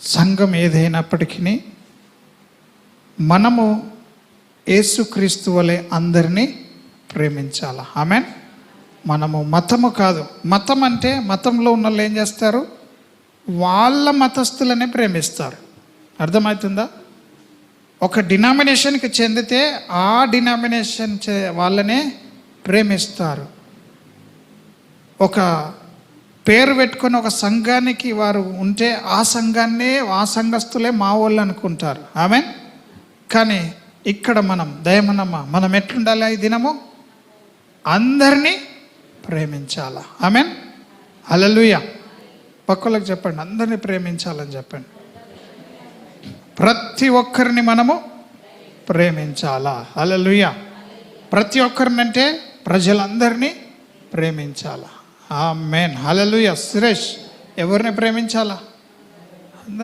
సంఘం ఏదైనప్పటికీ మనము యేసుక్రీస్తు వలె అందరినీ ప్రేమించాలి. ఆమేన్. మనము మతము కాదు. మతం అంటే మతంలో ఉన్న వాళ్ళు ఏం చేస్తారు? వాళ్ళ మతస్థులనే ప్రేమిస్తారు. అర్థమవుతుందా? ఒక డినామినేషన్కి చెందితే ఆ డినామినేషన్ వాళ్ళనే ప్రేమిస్తారు. ఒక పేరు పెట్టుకొని ఒక సంఘానికి వారు ఉంటే ఆ సంఘస్థులే మా వాళ్ళు అనుకుంటారు. ఆమేన్. కానీ ఇక్కడ మనం ఎట్లుండాలి? ఈ దినము అందరినీ ప్రేమించాలా. ఆమేన్. హల్లెలూయా. పక్కలకు చెప్పండి, అందరినీ ప్రేమించాలని చెప్పండి. ప్రతి ఒక్కరిని మనము ప్రేమించాలా. హల్లెలూయా. ప్రతి ఒక్కరినంటే ప్రజలందరినీ ప్రేమించాలా. ఆమేన్. హల్లెలూయా. సురేష్, ఎవరిని ప్రేమించాలా?